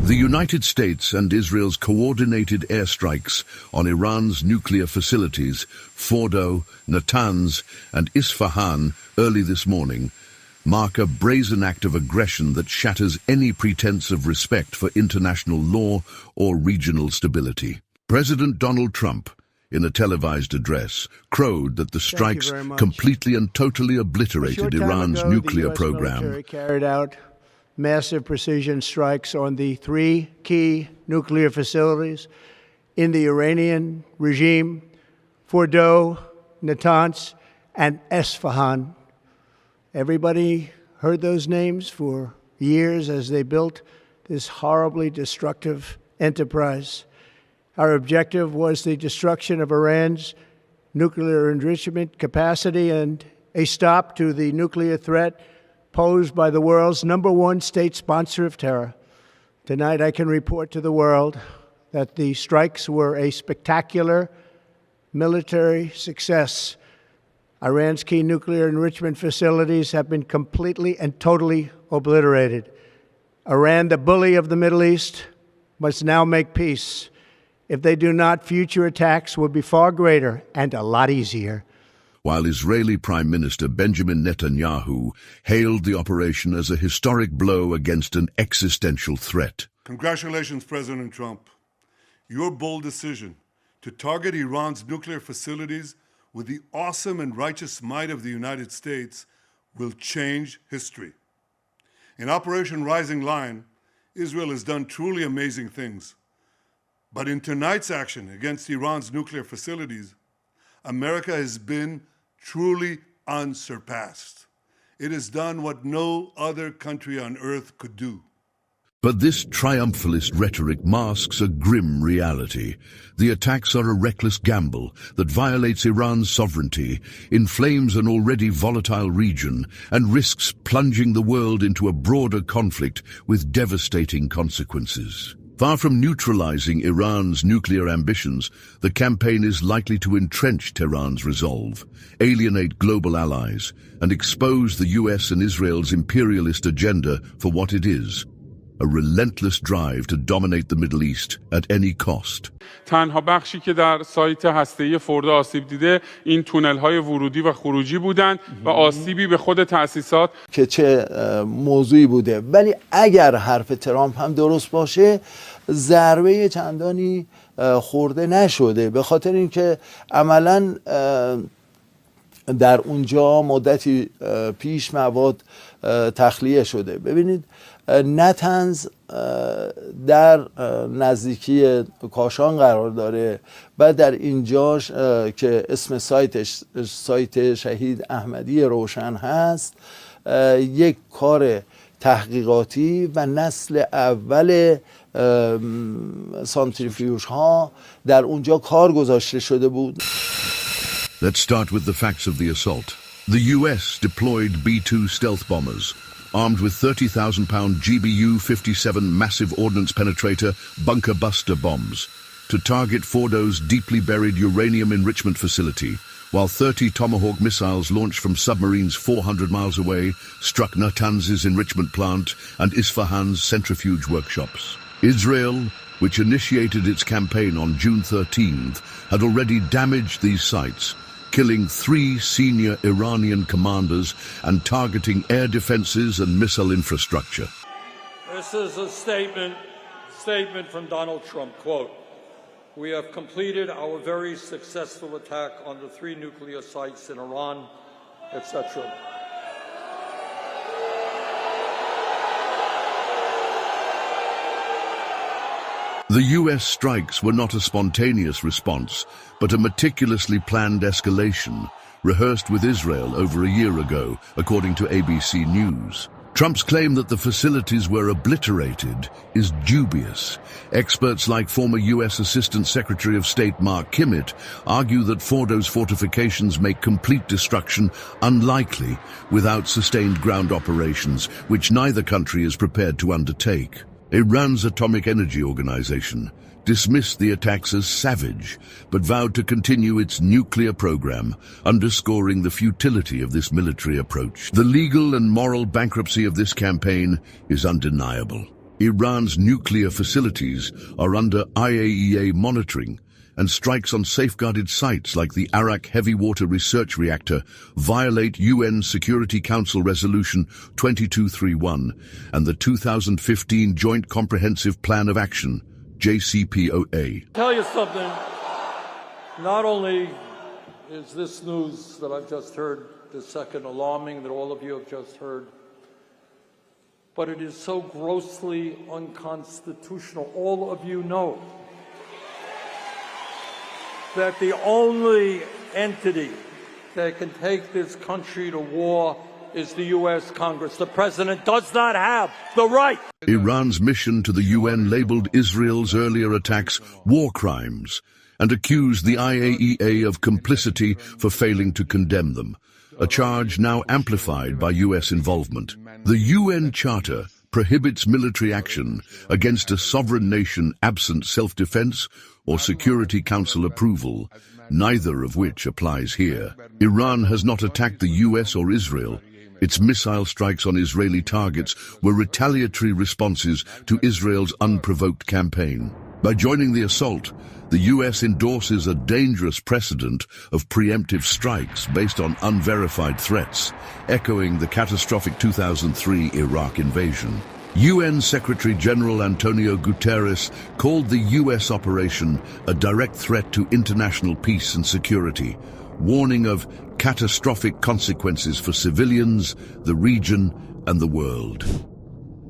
The United States and Israel's coordinated airstrikes on Iran's nuclear facilities, Fordo, Natanz, and Isfahan early this morning, mark a brazen act of aggression that shatters any pretense of respect for international law or regional stability. President Donald Trump, in a televised address, crowed that the strikes completely and totally obliterated Iran's nuclear program. The U.S. military carried out massive precision strikes on the 3 key nuclear facilities in the Iranian regime, Fordo, Natanz, and Isfahan. Everybody heard those names for years as they built this horribly destructive enterprise. Our objective was the destruction of Iran's nuclear enrichment capacity and a stop to the nuclear threat posed by the world's #1 state sponsor of terror. Tonight, I can report to the world that the strikes were a spectacular military success. Iran's key nuclear enrichment facilities have been completely and totally obliterated. Iran, the bully of the Middle East, must now make peace. If they do not, future attacks will be far greater and a lot easier. While Israeli Prime Minister Benjamin Netanyahu hailed the operation as a historic blow against an existential threat. Congratulations, President Trump. Your bold decision to target Iran's nuclear facilities with the awesome and righteous might of the United States will change history. In Operation Rising Lion, Israel has done truly amazing things. But in tonight's action against Iran's nuclear facilities, America has been truly unsurpassed. It has done what no other country on earth could do. But this triumphalist rhetoric masks a grim reality. The attacks are a reckless gamble that violates Iran's sovereignty, inflames an already volatile region, and risks plunging the world into a broader conflict with devastating consequences. Far from neutralizing Iran's nuclear ambitions, the campaign is likely to entrench Tehran's resolve, alienate global allies, and expose the US and Israel's imperialist agenda for what it is, a relentless drive to dominate the Middle East at any cost. تنها بخشی که در سایت هسته‌ای فوردو آسیب دیده این تونل‌های ورودی و خروجی بودند و آسیبی به خود تأسیسات که چه موضوعی بوده. ولی اگر حرف ترامپ هم درست باشه ضربه چندانی خورده نشده، به خاطر اینکه عملاً در اونجا مدتی پیش مواد تخلیه شده. ببینید نتنز در نزدیکی کاشان قرار داره و در اینجاش که اسم سایتش سایت شهید احمدی روشن هست، یک کار تحقیقاتی و نسل اول سانتریفیوژ ها در اونجا کار گذاشته شده بود. Let's start with the facts of the assault. The US deployed B-2 stealth bombers, armed with 30,000-pound GBU-57 massive ordnance penetrator bunker buster bombs, to target Fordo's deeply buried uranium enrichment facility, while 30 Tomahawk missiles launched from submarines 400 miles away struck Natanz's enrichment plant and Isfahan's centrifuge workshops. Israel, which initiated its campaign on June 13th, had already damaged these sites, killing 3 senior Iranian commanders and targeting air defenses and missile infrastructure. This is a statement from Donald Trump, quote, "We have completed our very successful attack on the 3 nuclear sites in Iran," etc. The US strikes were not a spontaneous response, but a meticulously planned escalation, rehearsed with Israel over a year ago, according to ABC News. Trump's claim that the facilities were obliterated is dubious. Experts like former US Assistant Secretary of State Mark Kimmett argue that Fordo's fortifications make complete destruction unlikely without sustained ground operations, which neither country is prepared to undertake. Iran's Atomic Energy Organization dismissed the attacks as savage, but vowed to continue its nuclear program, underscoring the futility of this military approach. The legal and moral bankruptcy of this campaign is undeniable. Iran's nuclear facilities are under IAEA monitoring, and strikes on safeguarded sites like the Arak Heavy Water Research Reactor violate UN Security Council Resolution 2231 and the 2015 Joint Comprehensive Plan of Action, JCPOA. Tell you something, not only is this news that I've just heard the second alarming that all of you have just heard, but it is so grossly unconstitutional. All of you know that the only entity that can take this country to war is the U.S. Congress. The president does not have the right. Iran's mission to the UN labeled Israel's earlier attacks war crimes and accused the IAEA of complicity for failing to condemn them, a charge now amplified by U.S. involvement. The UN Charter prohibits military action against a sovereign nation absent self-defense or Security Council approval, neither of which applies here. Iran has not attacked the US or Israel. Its missile strikes on Israeli targets were retaliatory responses to Israel's unprovoked campaign. By joining the assault, the US endorses a dangerous precedent of preemptive strikes based on unverified threats, echoing the catastrophic 2003 Iraq invasion. UN Secretary-General Antonio Guterres called the US operation a direct threat to international peace and security, warning of catastrophic consequences for civilians, the region, and the world.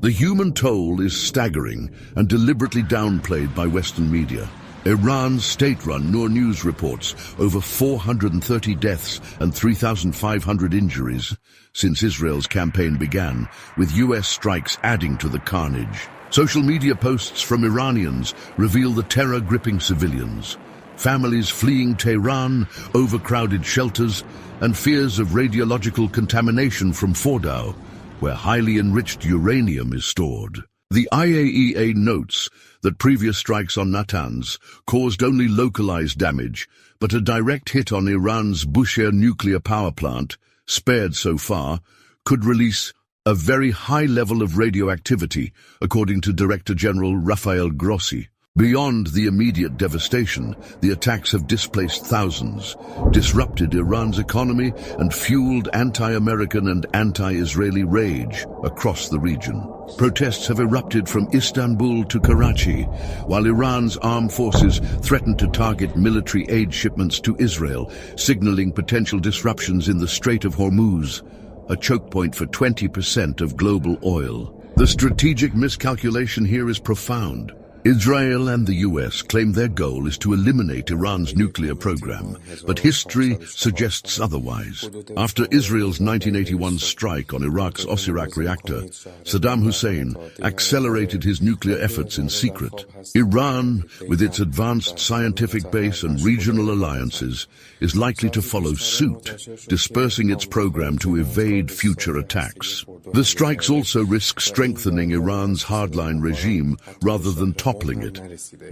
The human toll is staggering and deliberately downplayed by Western media. Iran's state-run Noor News reports over 430 deaths and 3,500 injuries since Israel's campaign began, with US strikes adding to the carnage. Social media posts from Iranians reveal the terror gripping civilians, families fleeing Tehran, overcrowded shelters, and fears of radiological contamination from Fordow, where highly enriched uranium is stored. The IAEA notes that previous strikes on Natanz caused only localized damage, but a direct hit on Iran's Bushehr nuclear power plant, spared so far, could release a very high level of radioactivity, according to Director General Rafael Grossi. Beyond the immediate devastation, the attacks have displaced thousands, disrupted Iran's economy, and fueled anti-American and anti-Israeli rage across the region. Protests have erupted from Istanbul to Karachi, while Iran's armed forces threaten to target military aid shipments to Israel, signaling potential disruptions in the Strait of Hormuz, a choke point for 20% of global oil. The strategic miscalculation here is profound. Israel and the US claim their goal is to eliminate Iran's nuclear program, but history suggests otherwise. After Israel's 1981 strike on Iraq's Osirak reactor, Saddam Hussein accelerated his nuclear efforts in secret. Iran, with its advanced scientific base and regional alliances, is likely to follow suit, dispersing its program to evade future attacks. The strikes also risk strengthening Iran's hardline regime rather than toppling it,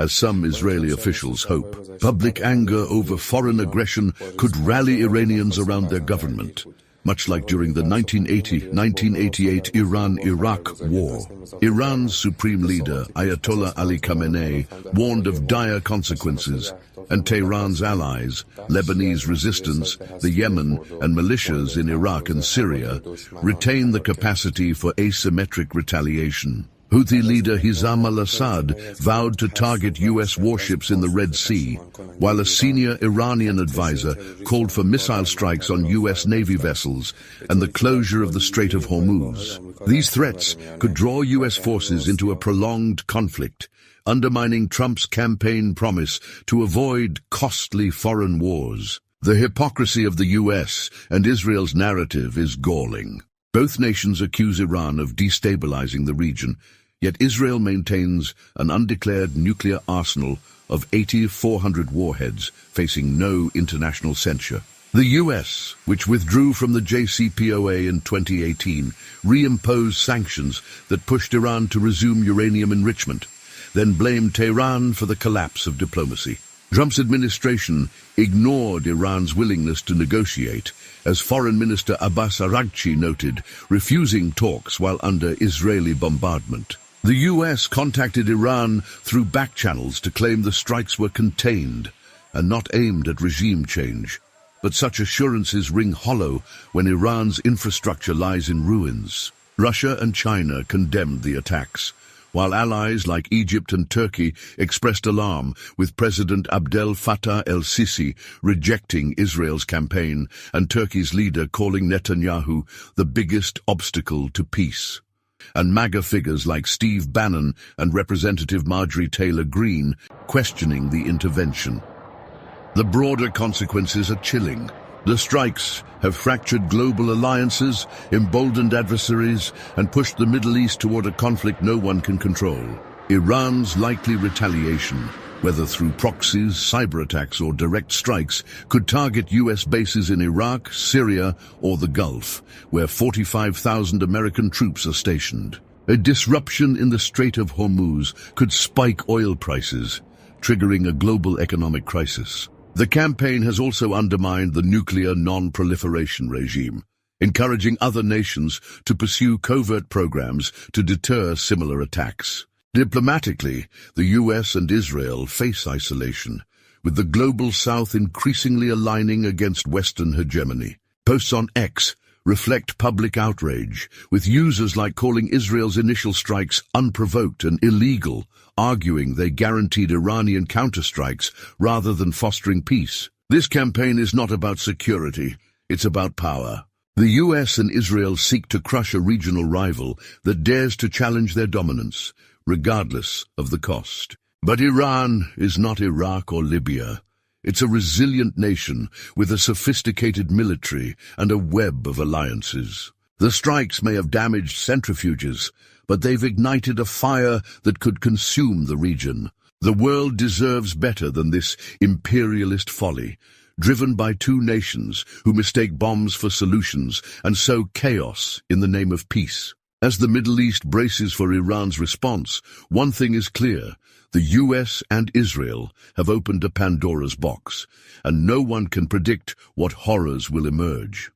as some Israeli officials hope. Public anger over foreign aggression could rally Iranians around their government, much like during the 1980-1988 Iran-Iraq war. Iran's supreme leader, Ayatollah Ali Khamenei, warned of dire consequences, and Tehran's allies, Lebanese resistance, the Yemen, and militias in Iraq and Syria, retain the capacity for asymmetric retaliation. Houthi leader Hizam al-Assad vowed to target U.S. warships in the Red Sea, while a senior Iranian advisor called for missile strikes on U.S. Navy vessels and the closure of the Strait of Hormuz. These threats could draw U.S. forces into a prolonged conflict, undermining Trump's campaign promise to avoid costly foreign wars. The hypocrisy of the U.S. and Israel's narrative is galling. Both nations accuse Iran of destabilizing the region, yet Israel maintains an undeclared nuclear arsenal of 8,400 warheads facing no international censure. The U.S., which withdrew from the JCPOA in 2018, reimposed sanctions that pushed Iran to resume uranium enrichment, then blamed Tehran for the collapse of diplomacy. Trump's administration ignored Iran's willingness to negotiate, as Foreign Minister Abbas Araghchi noted, refusing talks while under Israeli bombardment. The US contacted Iran through back channels to claim the strikes were contained and not aimed at regime change. But such assurances ring hollow when Iran's infrastructure lies in ruins. Russia and China condemned the attacks, while allies like Egypt and Turkey expressed alarm, with President Abdel Fattah el-Sisi rejecting Israel's campaign and Turkey's leader calling Netanyahu the biggest obstacle to peace. And MAGA figures like Steve Bannon and Representative Marjorie Taylor Greene questioning the intervention. The broader consequences are chilling. The strikes have fractured global alliances, emboldened adversaries, and pushed the Middle East toward a conflict no one can control. Iran's likely retaliation, whether through proxies, cyber attacks, or direct strikes, could target US bases in Iraq, Syria, or the Gulf, where 45,000 American troops are stationed. A disruption in the Strait of Hormuz could spike oil prices, triggering a global economic crisis. The campaign has also undermined the nuclear non-proliferation regime, encouraging other nations to pursue covert programs to deter similar attacks. Diplomatically, the US and Israel face isolation, with the global South increasingly aligning against Western hegemony. Posts on X reflect public outrage, with users like calling Israel's initial strikes unprovoked and illegal, arguing they guaranteed Iranian counterstrikes rather than fostering peace. This campaign is not about security, it's about power. The US and Israel seek to crush a regional rival that dares to challenge their dominance, regardless of the cost. But Iran is not Iraq or Libya. It's a resilient nation with a sophisticated military and a web of alliances. The strikes may have damaged centrifuges, but they've ignited a fire that could consume the region. The world deserves better than this imperialist folly, driven by two nations who mistake bombs for solutions and sow chaos in the name of peace. As the Middle East braces for Iran's response, one thing is clear. The US and Israel have opened a Pandora's box, and no one can predict what horrors will emerge.